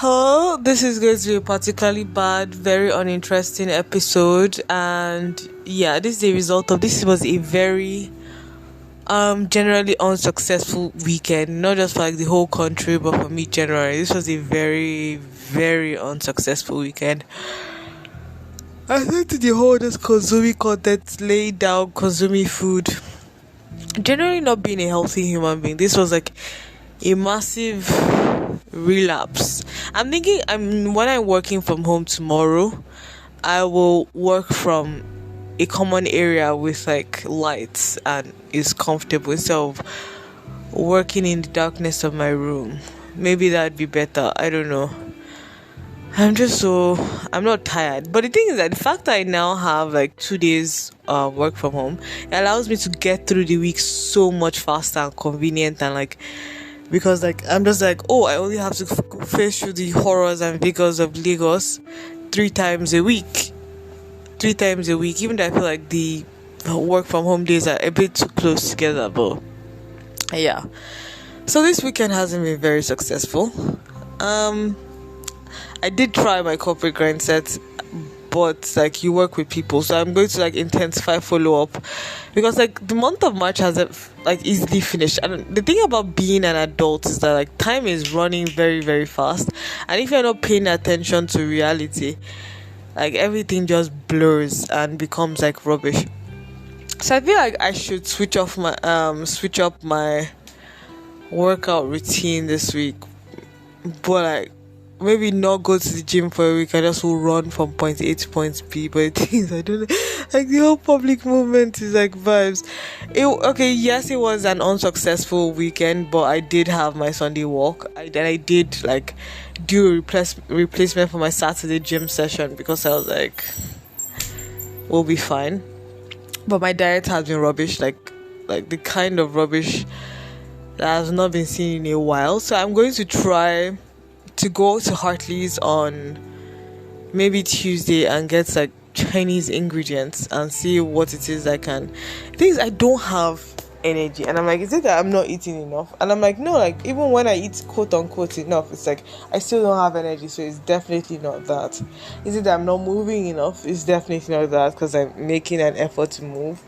Hello, this is going to be a particularly bad, very uninteresting episode, and yeah, this is the result of this was a very generally unsuccessful weekend, not just for like the whole country, but for me generally. This was a very, very unsuccessful weekend. I think the whole just consuming content, laying down, consuming food, generally not being a healthy human being. This was like a massive relapse. I'm thinking when I'm working from home tomorrow, I will work from a common area with like lights and is comfortable instead of working in the darkness of my room. Maybe that'd be better. I don't know. I'm not tired. But the thing is that the fact that I now have like 2 days work from home, it allows me to get through the week so much faster and convenient, and like because like I'm just like, oh, I only have to face through the horrors and vigors of Lagos 3 times a week. 3 times a week, even though I feel like the work from home days are a bit too close together, but yeah. So this weekend hasn't been very successful. I did try my corporate grind set, but like you work with people, so I'm going to like intensify follow up because like the month of March has like easily finished. And the thing about being an adult is that like time is running very, very fast, and if you're not paying attention to reality, like everything just blurs and becomes like rubbish. So I feel like I should switch up my workout routine this week, but like maybe not go to the gym for a week. I just will run from point A to point B. But the thing is, I don't know, like the whole public movement is like vibes. Yes, it was an unsuccessful weekend, but I did have my Sunday walk. I did like do a replacement for my Saturday gym session because I was like, we'll be fine. But my diet has been rubbish, like the kind of rubbish that has not been seen in a while. So I'm going to try to go to Hartley's on maybe Tuesday and get like Chinese ingredients and see what it is I can. Things I don't have energy, and I'm like, is it that I'm not eating enough? And I'm like, no, like even when I eat quote unquote enough, it's like I still don't have energy. So it's definitely not that. Is it that I'm not moving enough? It's definitely not that, because I'm making an effort to move.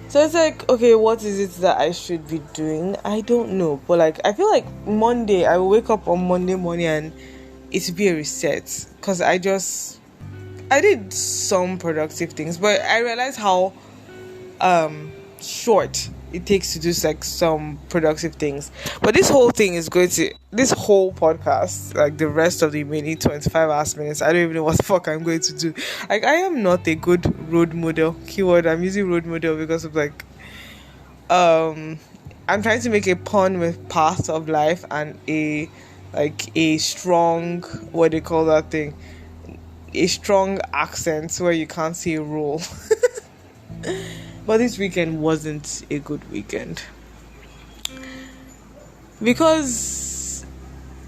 So it's like, okay, what is it that I should be doing? I don't know. But like, I feel like Monday, I will wake up on Monday morning and it will be a reset. Because I did some productive things, but I realized how short it takes to do like some productive things. But this whole podcast, like the rest of the remaining 25 minutes, I don't even know what the fuck I'm going to do. Like, I am not a good role model. Keyword, I'm using role model because of like I'm trying to make a pun with path of life and a strong, what do you call that thing, a strong accent where you can't see a rule. But this weekend wasn't a good weekend. Because,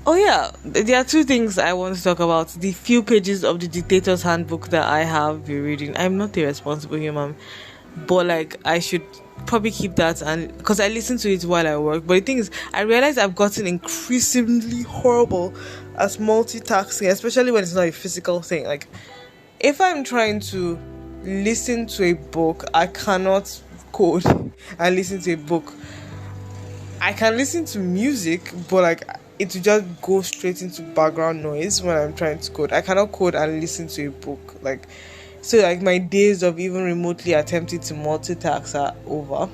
there are two things I want to talk about. The few pages of the dictator's handbook that I have been reading. I'm not a responsible human, but like I should probably keep that, and because I listen to it while I work. But the thing is, I realize I've gotten increasingly horrible at multitasking, especially when it's not a physical thing. Like, if I'm trying to listen to a book, I cannot code and listen to a book. I can listen to music, but like it will just go straight into background noise when I'm trying to code. I cannot code and listen to a book. Like, so like my days of even remotely attempting to multitask are over.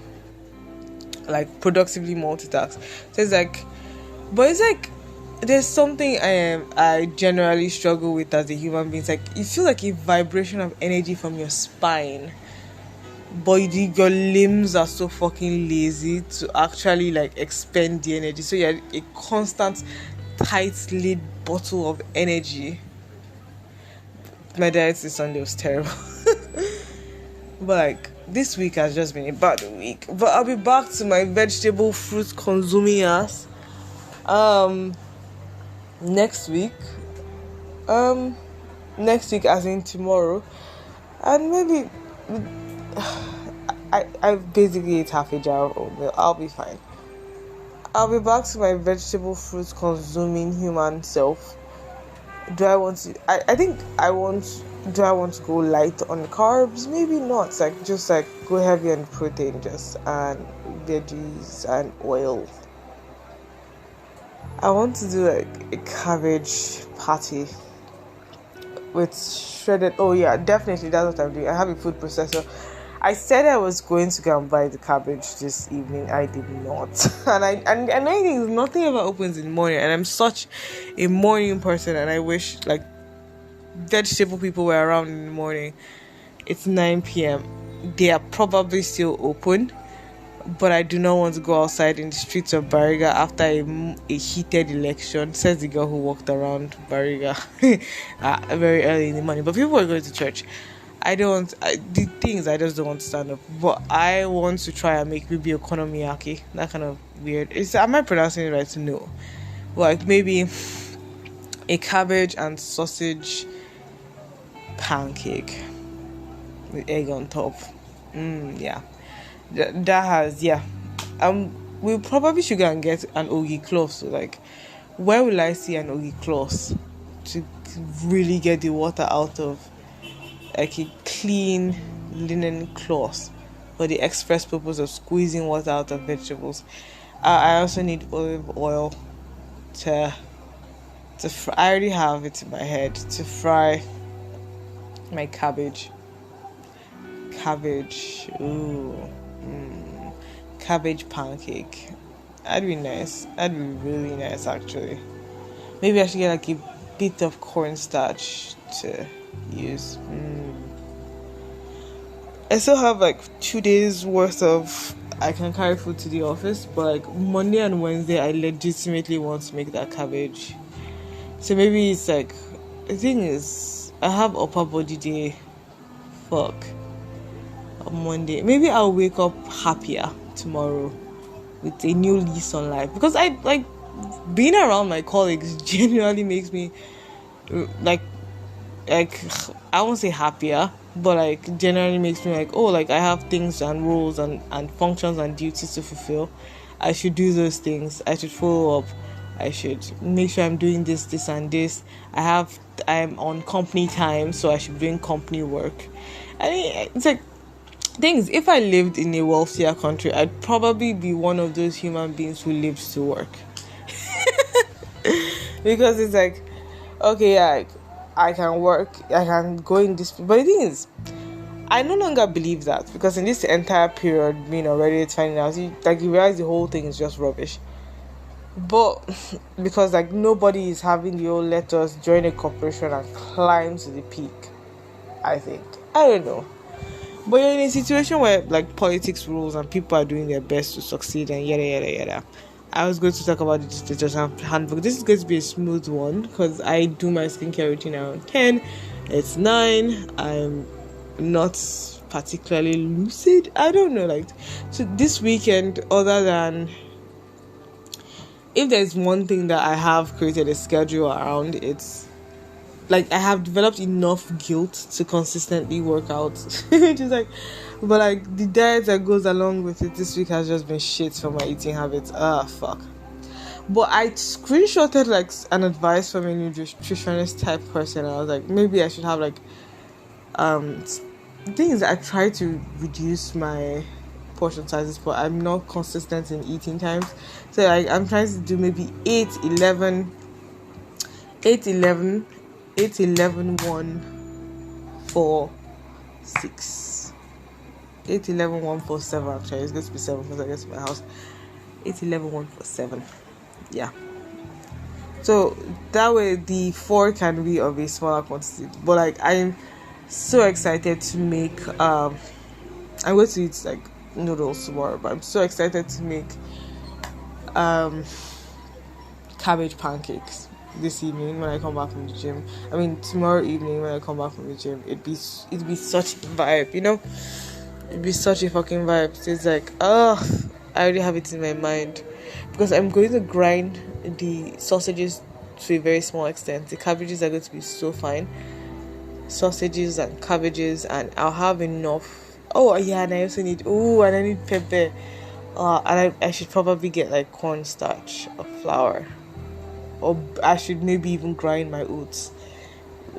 Like productively multitask. So it's like, but it's like there's something I generally struggle with as a human being. It's like you feel like a vibration of energy from your spine, but your limbs are so fucking lazy to actually like expend the energy. So you're a constant tight-lid bottle of energy. My diet this Sunday was terrible. But like this week has just been a bad week. But I'll be back to my vegetable fruit consuming ass next week as in tomorrow, and maybe I basically ate half a jar of oatmeal. I'll be fine. I'll be back to my vegetable fruit consuming human self. Do I want to? I think I want. Do I want to go light on carbs? Maybe not. Like just like go heavy on protein, just and veggies and oil. I want to do like a cabbage patty with shredded. Oh yeah, definitely that's what I'm doing. I have a food processor. I said I was going to go and buy the cabbage this evening. I did not, and I think nothing ever opens in the morning. And I'm such a morning person, and I wish like vegetable people were around in the morning. It's 9 p.m. They are probably still open, but I do not want to go outside in the streets of Bariga after a heated election, says the girl who walked around Bariga very early in the morning. But people are going to church. The things I just don't want to stand up. But I want to try and make maybe okonomiyaki. That kind of weird. Am I pronouncing it right? No. Like maybe a cabbage and sausage pancake with egg on top. Yeah. That has, yeah. We probably should go and get an ogi cloth. So like, where will I see an ogi cloth to really get the water out of? Like a clean linen cloth for the express purpose of squeezing water out of vegetables. I also need olive oil to fry. I already have it in my head to fry my cabbage. Cabbage pancake. That'd be nice. That'd be really nice actually. Maybe I should get like a bit of cornstarch to use. I still have like 2 days worth of I can carry food to the office, but like Monday and Wednesday I legitimately want to make that cabbage. So maybe it's like, the thing is I have upper body day on Monday. Maybe I'll wake up happier tomorrow with a new lease on life, because I like being around my colleagues genuinely makes me like I won't say happier, but like generally makes me like, oh, like I have things and roles and functions and duties to fulfill. I should do those things. I should follow up. I should make sure I'm doing this and this. I'm on company time, so I should be doing company work. I mean, it's like things. If I lived in a wealthier country, I'd probably be one of those human beings who lives to work. Because it's like, okay, yeah, I can work, I can go in this. But the thing is, I no longer believe that, because in this entire period, being already finding out, you realize the whole thing is just rubbish. But because like nobody is having the old let us join a corporation and climb to the peak, I think. I don't know. But you're in a situation where like politics rules and people are doing their best to succeed and yada yada yada. I was going to talk about the dictator's handbook. This is going to be a smooth one because I do my skincare routine around 10. It's 9. I'm not particularly lucid. I don't know. Like, so this weekend, other than if there's one thing that I have created a schedule around, it's like I have developed enough guilt to consistently work out. Which is like, but like the diet that goes along with it this week has just been shit for my eating habits. Fuck. But I screenshotted like an advice from a nutritionist type person. I was like, maybe I should have like things. I try to reduce my portion sizes, but I'm not consistent in eating times. So I'm trying to do maybe 8, 11, 1, 4, 6. 8, 11, 1, 4, 7 actually. It's going to be 7 because I get to my house. 8, 11, 1, 4, 7. Yeah. So that way the 4 can be of a smaller quantity. But like I'm so excited to make I'm going to eat like noodles tomorrow, but I'm so excited to make cabbage pancakes this evening when I come back from the gym. I mean tomorrow evening when I come back from the gym. It'd be such a vibe, you know? It'd be such a fucking vibe. So it's like, I already have it in my mind. Because I'm going to grind the sausages to a very small extent. The cabbages are going to be so fine. Sausages and cabbages, and I'll have enough. Oh yeah, and I also need and I need pepper. And I should probably get like cornstarch or flour, or I should maybe even grind my oats.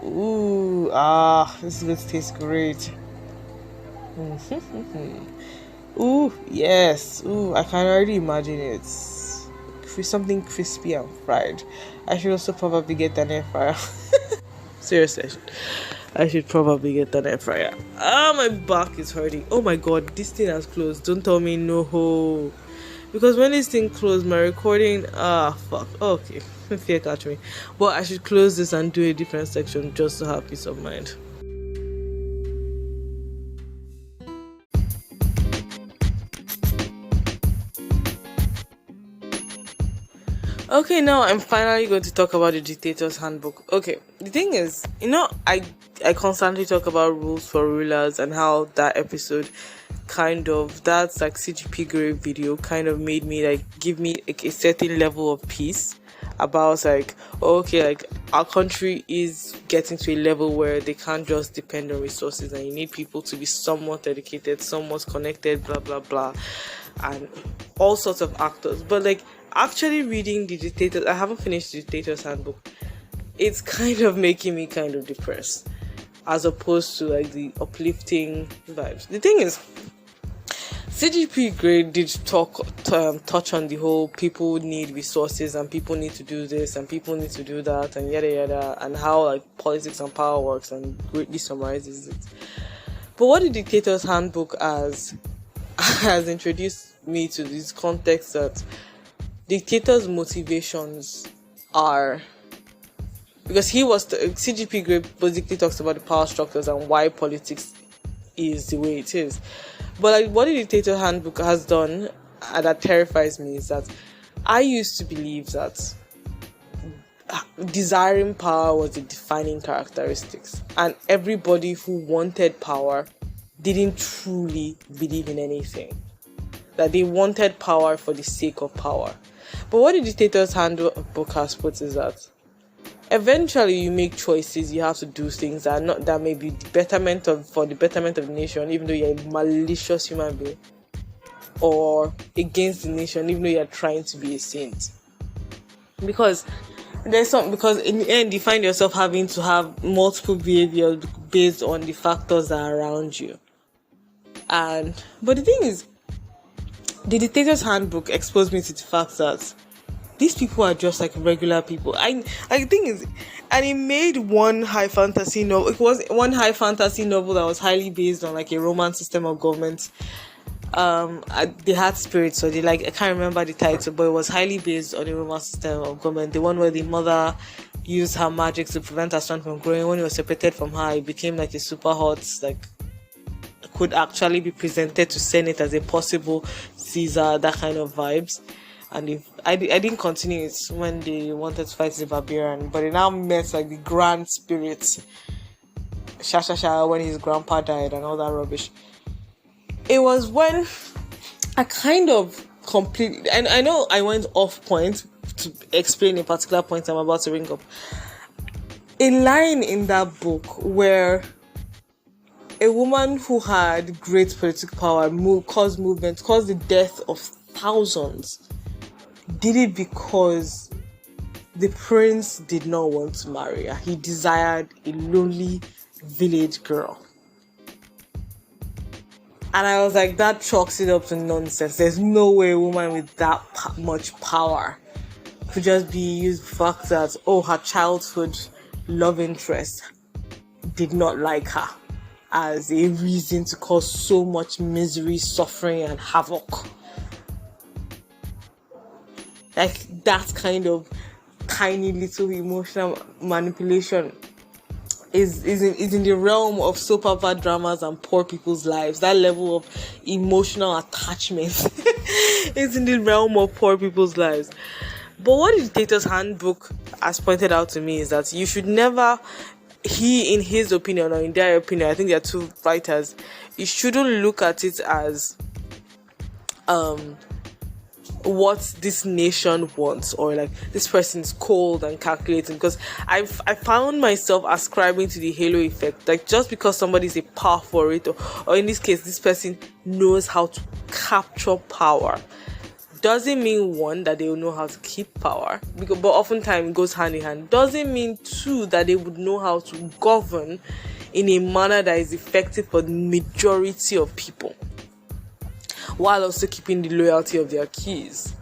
Ooh, this is going to taste great. Ooh, yes. Ooh, I can already imagine it. Something crispy and fried. I should also probably get an air fryer. Seriously, I should probably get an air fryer. My back is hurting. Oh my god, this thing has closed. Don't tell me no. Because when this thing closed, my recording, fuck. Okay, fear catch me. But I should close this and do a different section just to have peace of mind. Okay, now I'm finally going to talk about the dictator's handbook. Okay, the thing is, I constantly talk about rules for rulers and how that episode that's like CGP grade video kind of made me like give me like a certain level of peace about like, okay, like our country is getting to a level where they can't just depend on resources and you need people to be somewhat educated, somewhat connected, blah blah blah, and all sorts of actors. But like actually reading the dictators, I haven't finished the dictator's handbook. It's kind of making me kind of depressed as opposed to like the uplifting vibes. The thing is, CGP grade did touch on the whole people need resources and people need to do this and people need to do that and yada yada, and how like politics and power works, and greatly summarizes it. But what the dictator's handbook has introduced me to this context that dictators' motivations are, because CGP grade basically talks about the power structures and why politics is the way it is. But like what the dictator handbook has done, and that terrifies me, is that I used to believe that desiring power was the defining characteristics, and everybody who wanted power didn't truly believe in anything, that they wanted power for the sake of power. But what the dictator's handbook has put is that eventually you make choices, you have to do things that may be for the betterment of the nation, even though you're a malicious human being, or against the nation, even though you're trying to be a saint. Because in the end you find yourself having to have multiple behaviors based on the factors that are around you. But the thing is, the dictator's handbook exposed me to the fact that these people are just like regular people. The thing is, and it made one high fantasy novel. It was one high fantasy novel that was highly based on like a Roman system of government. They had spirits, so I can't remember the title, but it was highly based on a Roman system of government. The one where the mother used her magic to prevent her son from growing. When he was separated from her, it became like a super hot, like could actually be presented to Senate as a possible Caesar, that kind of vibes. And if I didn't continue it when they wanted to fight the barbarian, but they now met like the grand spirits, when his grandpa died and all that rubbish. It was when I kind of completely, and I know I went off point to explain a particular point I'm about to bring up. A line in that book where a woman who had great political power caused the death of thousands, did it because the prince did not want to marry her. He desired a lonely village girl. And I was like, that chalks it up to nonsense. There's no way a woman with that much power could just be used for the fact that, her childhood love interest did not like her as a reason to cause so much misery, suffering, and havoc. Like that kind of tiny little emotional manipulation is in the realm of soap opera dramas and poor people's lives. That level of emotional attachment is in the realm of poor people's lives. But what the dictator's handbook has pointed out to me is that you should never, in his opinion or in their opinion, I think there are two writers, you shouldn't look at it as what this nation wants, or like this person's cold and calculating, because I found myself ascribing to the halo effect, like just because somebody's a powerful orator, or in this case this person knows how to capture power doesn't mean, one, that they will know how to keep power, because, but oftentimes it goes hand in hand. Doesn't mean, two, that they would know how to govern in a manner that is effective for the majority of people, while also keeping the loyalty of their keys.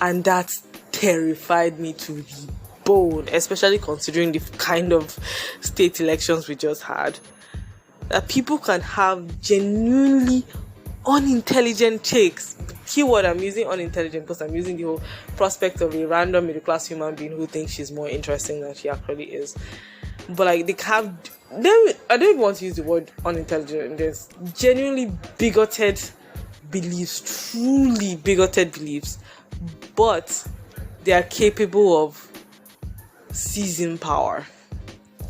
And that terrified me to the bone, especially considering the kind of state elections we just had. That people can have genuinely unintelligent takes. Keyword, I'm using unintelligent because I'm using the whole prospect of a random middle class human being who thinks she's more interesting than she actually is. But like, they have, I don't even want to use the word unintelligent. There's genuinely bigoted beliefs, truly bigoted beliefs, but they are capable of seizing power,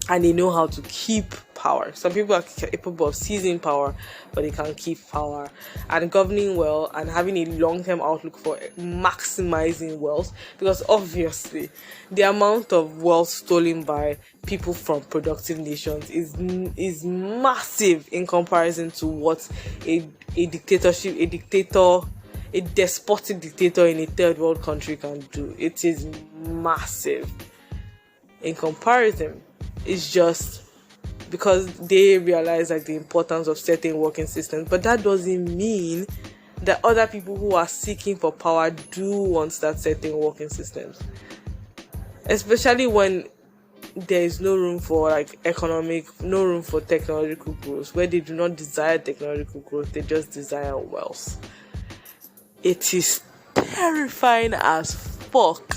and they know how to keep power. Some people are capable of seizing power, but they can keep power, and governing well and having a long-term outlook for maximizing wealth, because obviously the amount of wealth stolen by people from productive nations is massive in comparison to what a despotic dictator in a third world country can do. It is massive in comparison. It's just because they realize like the importance of certain working systems, but that doesn't mean that other people who are seeking for power do want that certain working systems, especially when there is no room for no room for technological growth, where they do not desire technological growth, they just desire wealth. It is terrifying as fuck,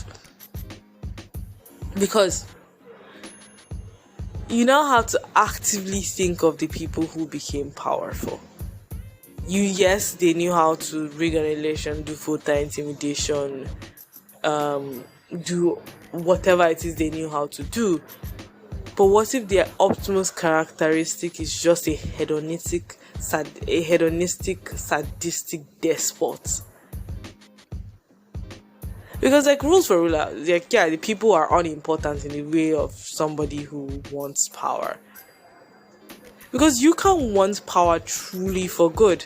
because you now have to actively think of the people who became powerful. Yes, they knew how to rig an election, do voter intimidation, do whatever it is they knew how to do. But what if their optimal characteristic is just a hedonistic, sadistic despot? Because rules for ruler, the people are unimportant in the way of somebody who wants power. Because you can want power truly for good,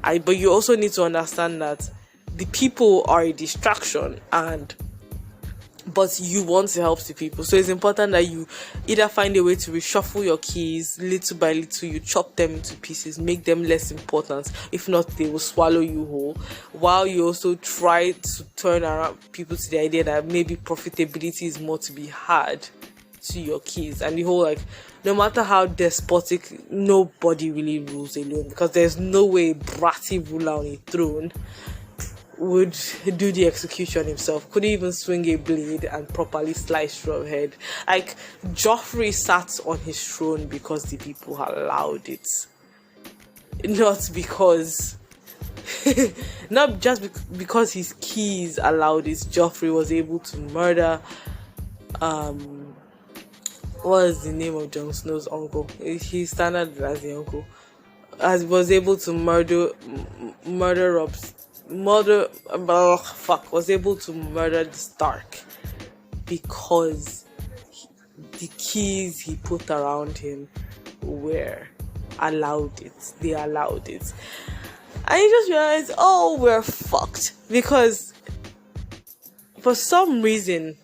but you also need to understand that the people are a distraction, but you want to help the people. So it's important that you either find a way to reshuffle your keys little by little. You chop them into pieces, make them less important. If not, they will swallow you whole. While you also try to turn around people to the idea that maybe profitability is more to be had to your keys. And the whole no matter how despotic, nobody really rules alone, because there's no way a bratty ruler on a throne would do the execution himself. Couldn't even swing a blade and properly slice your head. Joffrey sat on his throne because the people allowed it, not because not just because his keys allowed it. Joffrey was able to murder what is the name of Jon Snow's uncle? He standard as the uncle, was able to was able to murder the Stark because the keys he put around him were allowed it. They allowed it. And you just realize, we're fucked. Because for some reason,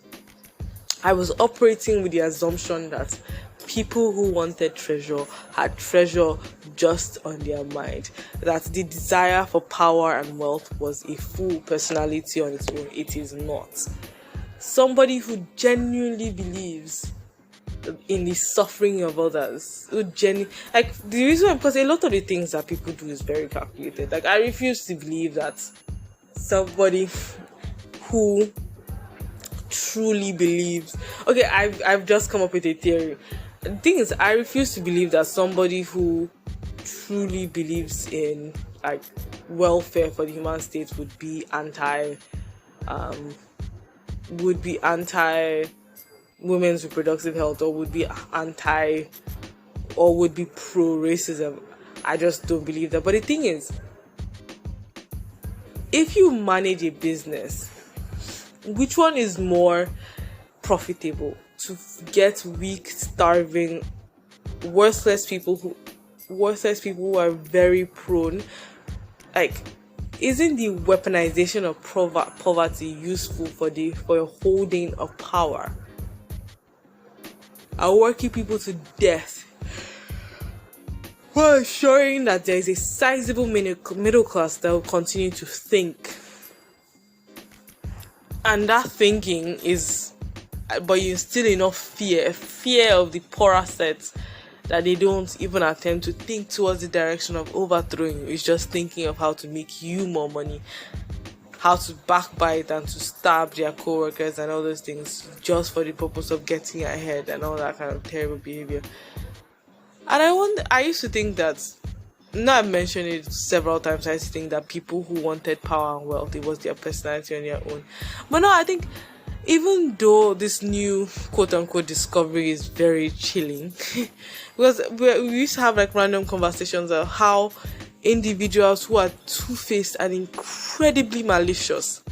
I was operating with the assumption that people who wanted treasure had treasure just on their mind, that the desire for power and wealth was a full personality on its own. It is not. Somebody who genuinely believes in the suffering of others, the reason why, because a lot of the things that people do is very calculated. I refuse to believe that somebody who truly believes, I've just come up with a theory. The thing is, I refuse to believe that somebody who truly believes in welfare for the human state would be anti women's reproductive health, or would be would be pro racism. I just don't believe that. But the thing is, if you manage a business, which one is more profitable? To get weak, starving, worthless people who are very prone like, isn't the weaponization of poverty useful for your holding of power and working people to death, while ensuring that there is a sizable middle class that will continue to think? And that thinking is, but you instill enough fear of the poorer sets, that they don't even attempt to think towards the direction of overthrowing you. It's just thinking of how to make you more money, how to backbite and to stab their co-workers and all those things, just for the purpose of getting ahead and all that kind of terrible behavior. And I used to think that, now I've mentioned it several times, I used to think that people who wanted power and wealth, it was their personality on their own. But no, I think even though this new quote-unquote discovery is very chilling, because we used to have like random conversations of how individuals who are two-faced and incredibly malicious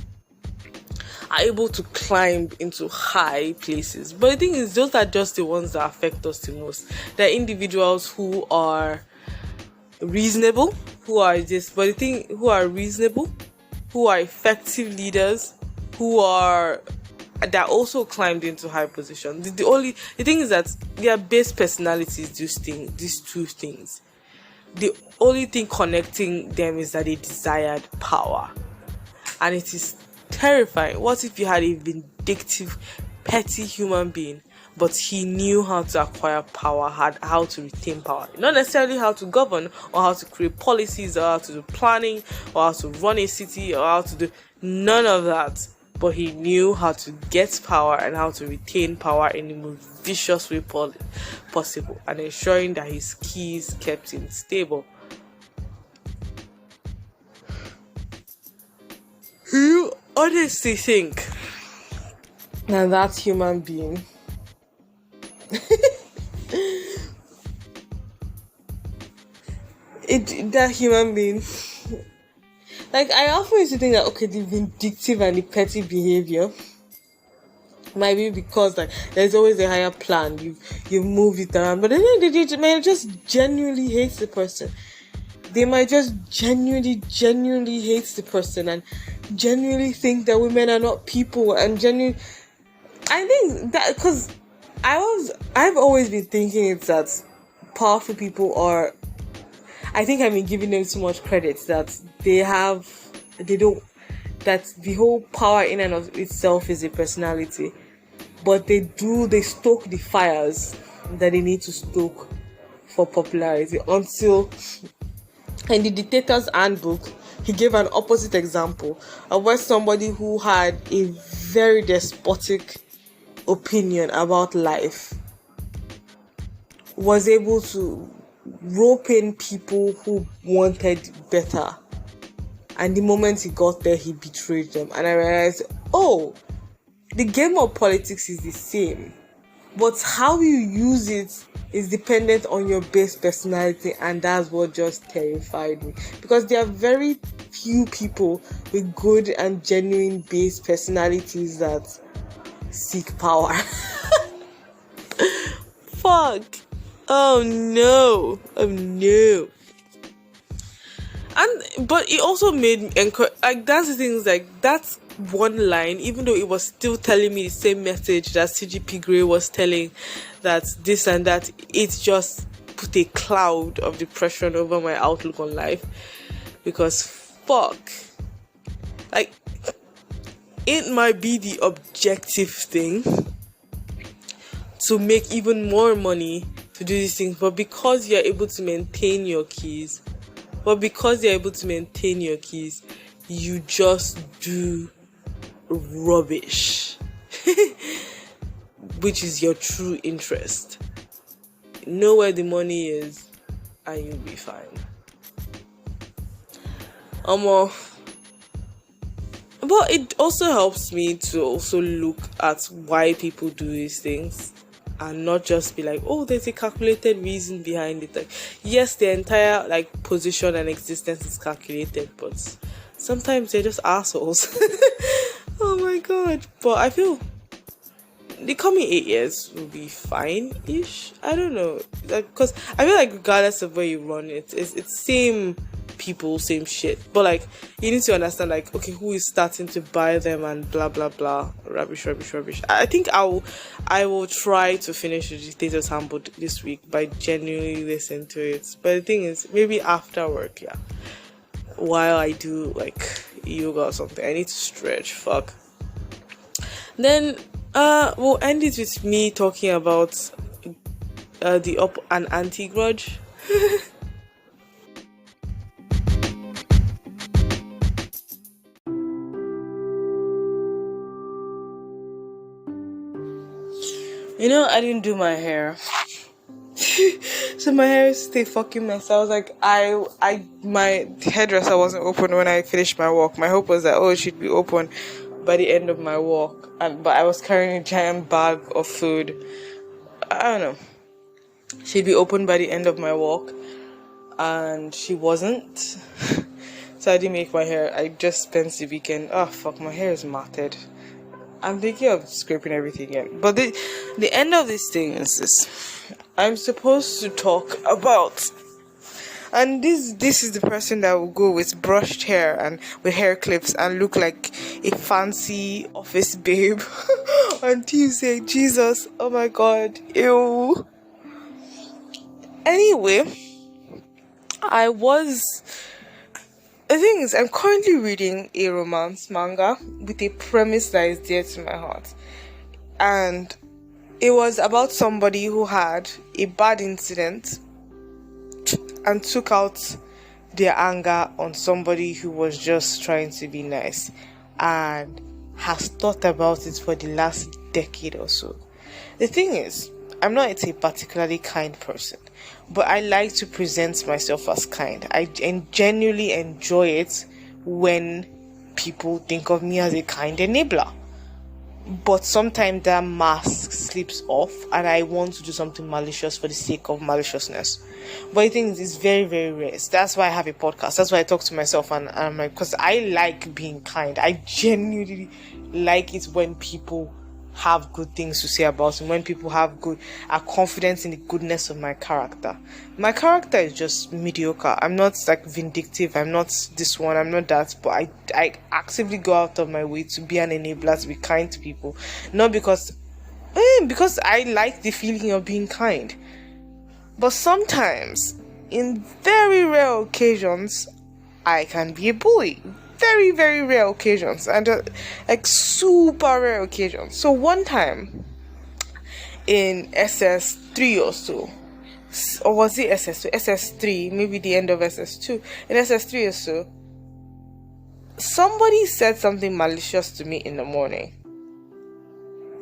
are able to climb into high places. But the thing is, those are just the ones that affect us the most. There are individuals who are reasonable, who are reasonable, who are effective leaders, that also climbed into high positions. The thing is that their base personalities, these two things. The only thing connecting them is that they desired power. And it is terrifying. What if you had a vindictive, petty human being, but he knew how to acquire power, had how to retain power? Not necessarily how to govern, or how to create policies, or how to do planning, or how to run a city, or how to do none of that. But he knew how to get power and how to retain power in the most vicious way possible, and ensuring that his keys kept him stable. You honestly think that human being like, I often used to think that, okay, the vindictive and the petty behavior might be because, like, there's always a higher plan, you've moved it around, but then they may just genuinely hate the person. They might just genuinely hate the person, and genuinely think that women are not people, and I think that, because I've always been thinking it's that powerful people are, I think I've been giving them too much credit, that that the whole power in and of itself is a personality, but they stoke the fires that they need to stoke for popularity. Until in the dictator's handbook, he gave an opposite example of where somebody who had a very despotic opinion about life was able to rope in people who wanted better, and the moment he got there, he betrayed them. And I realized, the game of politics is the same, but how you use it is dependent on your base personality, and that's what just terrified me, because there are very few people with good and genuine base personalities that seek power. Fuck. Oh no. But it also made me like, that's the things, like, that's one line, even though it was still telling me the same message that CGP Grey was telling, that this and that, it just put a cloud of depression over my outlook on life. Because fuck, like, it might be the objective thing to make even more money to do these things, but because you're able to maintain your keys, you just do rubbish, which is your true interest. Know where the money is, and you'll be fine. But it also helps me to also look at why people do these things, and not just be like, there's a calculated reason behind it. Like, yes, the entire, like, position and existence is calculated, but sometimes they're just assholes. Oh my god. But I feel the coming 8 years will be fine-ish. I don't know, because I feel like regardless of where you run it, it's same people, same shit. But like, you need to understand, like, okay, who is starting to buy them and blah blah blah, rubbish. I think I will try to finish the dictator's handbook this week by genuinely listening to it. But the thing is, maybe after work, yeah, while I do like yoga or something, I need to stretch. Fuck. Then we'll end it with me talking about the up and anti grudge. You know, I didn't do my hair. So my hair stay fucking mess. I was like, my hairdresser wasn't open when I finished my walk. My hope was that, it should be open by the end of my walk. But I was carrying a giant bag of food. I don't know. She'd be open by the end of my walk. And she wasn't. So I didn't make my hair. I just spent the weekend. Oh, fuck, my hair is matted. I'm thinking of scraping everything again. But the end of this thing is this. I'm supposed to talk about, and this is the person that will go with brushed hair and with hair clips and look like a fancy office babe on Tuesday. Jesus, oh my god, ew. Anyway, the thing is, I'm currently reading a romance manga with a premise that is dear to my heart. And it was about somebody who had a bad incident and took out their anger on somebody who was just trying to be nice and has thought about it for the last decade or so. The thing is, I'm not a particularly kind person, but I like to present myself as kind. I genuinely enjoy it when people think of me as a kind enabler. But sometimes that mask slips off and I want to do something malicious for the sake of maliciousness. But I think it's very, very rare. That's why I have a podcast. That's why I talk to myself and I'm like, because I like being kind. I genuinely like it when people have good things to say about me, when people are confident in the goodness of my character. My character is just mediocre. I'm not like vindictive, I'm not this one, I'm not that, but I actively go out of my way to be an enabler, to be kind to people. Not because I like the feeling of being kind. But sometimes, in very rare occasions, I can be a bully. Very, very rare occasions, and like super rare occasions. So one time in SS3 or so, or was it SS2? SS3, maybe the end of SS2. In SS3 or so, somebody said something malicious to me in the morning.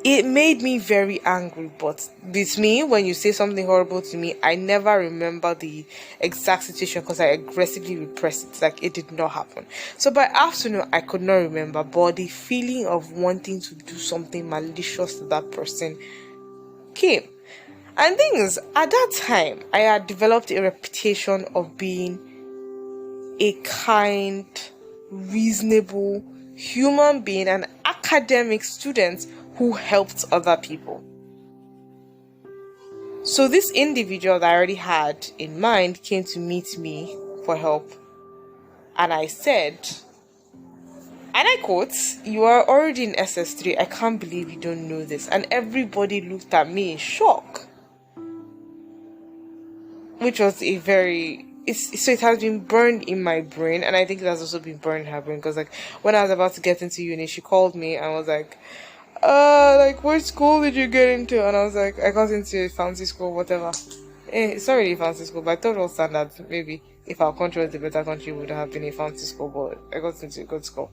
It made me very angry, but with me, when you say something horrible to me, I never remember the exact situation because I aggressively repressed it, like it did not happen. So by afternoon, I could not remember, but the feeling of wanting to do something malicious to that person came. And things, at that time, I had developed a reputation of being a kind, reasonable human being, an academic student who helped other people. So this individual that I already had in mind came to meet me for help. And I said, and I quote, "You are already in SS3. I can't believe you don't know this." And everybody looked at me in shock. Which was a very... So it has been burned in my brain. And I think it has also been burned in her brain. Because like when I was about to get into uni, she called me and was like, which school did you get into? And I was like, I got into a fancy school, whatever. It's not really a fancy school, but I thought it was standard. Maybe if our country was a better country, it would have been a fancy school, but I got into a good school.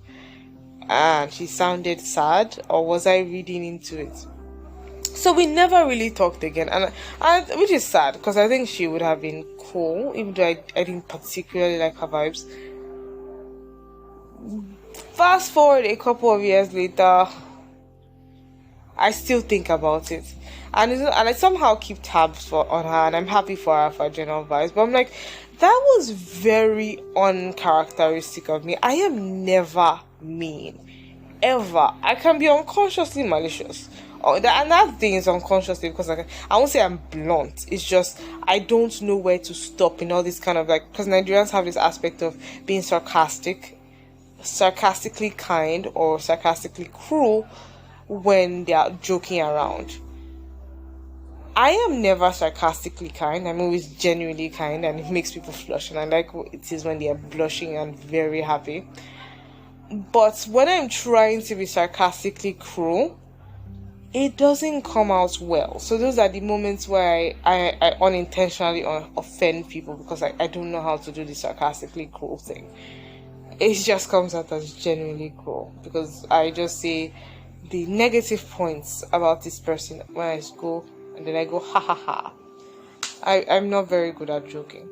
And she sounded sad, or was I reading into it? So we never really talked again, and which is sad, because I think she would have been cool, even though I didn't particularly like her vibes. Fast forward a couple of years later, I still think about it, and I somehow keep tabs on her, and I'm happy for her for general vibes. But I'm like, that was very uncharacteristic of me. I am never mean, ever. I can be unconsciously malicious, And that thing is unconsciously, because like, I won't say I'm blunt. It's just I don't know where to stop in all this kind of like, because Nigerians have this aspect of being sarcastically kind or sarcastically cruel when they are joking around. I am never sarcastically kind. I'm always genuinely kind, and it makes people flush, and I like what it is when they are blushing and very happy. But when I'm trying to be sarcastically cruel, it doesn't come out well. So those are the moments where I unintentionally offend people, because I don't know how to do the sarcastically cruel thing. It just comes out as genuinely cruel, because I just say the negative points about this person when I go, and then I go ha ha ha. I'm not very good at joking.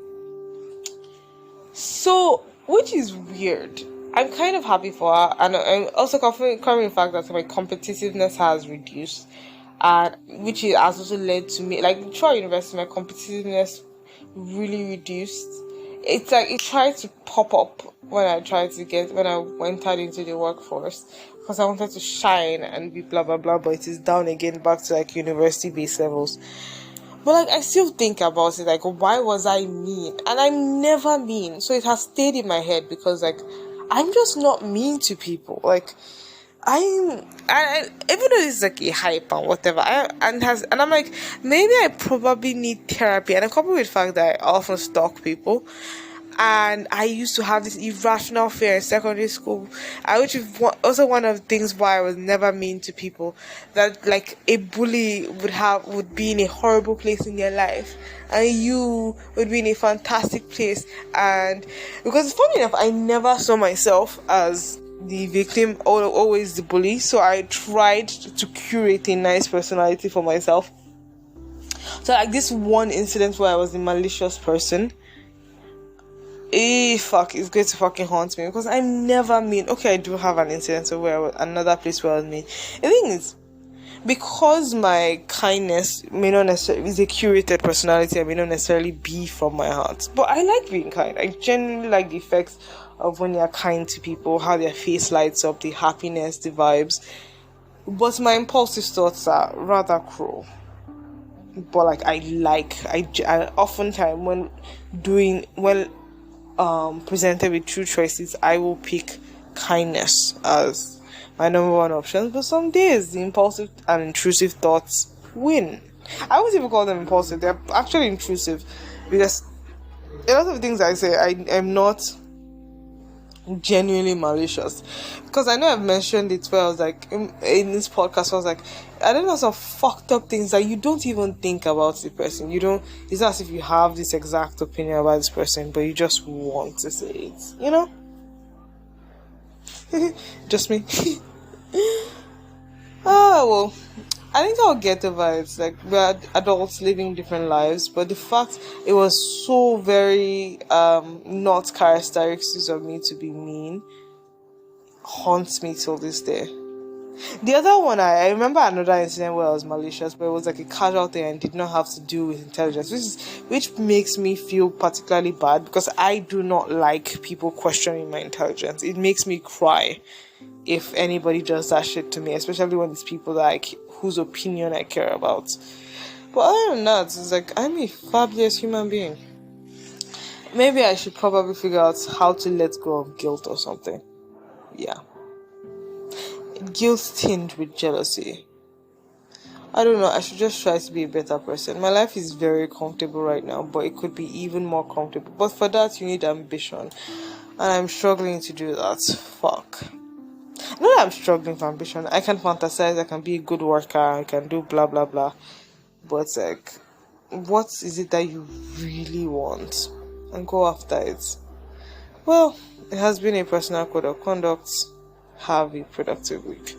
So, which is weird. I'm kind of happy for her, and I'm also confident the fact that my competitiveness has reduced, and which has also led to me, like throughout university, my competitiveness really reduced. It's like it tried to pop up when I entered into the workforce, because I wanted to shine and be blah blah blah, but it is down again back to like university base levels. But like I still think about it, like why was I mean? And I'm never mean, so it has stayed in my head, because like I'm just not mean to people. Like I even though it's like a hype and whatever, and I'm like, maybe I probably need therapy, and I'm coupled with the fact that I often stalk people. And I used to have this irrational fear in secondary school, which is also one of the things why I was never mean to people. That like a bully would be in a horrible place in their life, and you would be in a fantastic place. And because funny enough, I never saw myself as the victim or always the bully, so I tried to curate a nice personality for myself. So like this one incident where I was the malicious person, it's going to fucking haunt me, because I'm never mean. Okay, I do have an incident where another place where I was mean. The thing is, because my kindness may not necessarily is a curated personality, I may not necessarily be from my heart, but I like being kind. I genuinely like the effects of when you're kind to people, how their face lights up, the happiness, the vibes. But my impulsive thoughts are rather cruel. But like I oftentimes when presented with true choices, I will pick kindness as my number one option. But some days the impulsive and intrusive thoughts win. I wouldn't even call them impulsive, they're actually intrusive, because a lot of things I say, I am not genuinely malicious, because I know I've mentioned it where I was like in this podcast, I was like, I don't know, some fucked up things that you don't even think about the person. It's not as if you have this exact opinion about this person, but you just want to say it, just me. Well, I think I'll get over it. Like, we're adults living different lives, but the fact it was so very not characteristics of me to be mean haunts me till this day. The other one, I remember another incident where I was malicious, but it was like a casual thing and did not have to do with intelligence, which makes me feel particularly bad, because I do not like people questioning my intelligence. It makes me cry if anybody does that shit to me, especially when it's people that whose opinion I care about. But other than that, it's like, I'm a fabulous human being. Maybe I should probably figure out how to let go of guilt or something. Yeah. Guilt tinged with jealousy. I don't know, I should just try to be a better person. My life is very comfortable right now, but it could be even more comfortable. But for that, you need ambition. And I'm struggling to do that. Fuck. Not that I'm struggling for ambition. I can fantasize, I can be a good worker, I can do blah blah blah. But like, what is it that you really want? And go after it. Well, it has been a personal code of conduct. Have a productive week.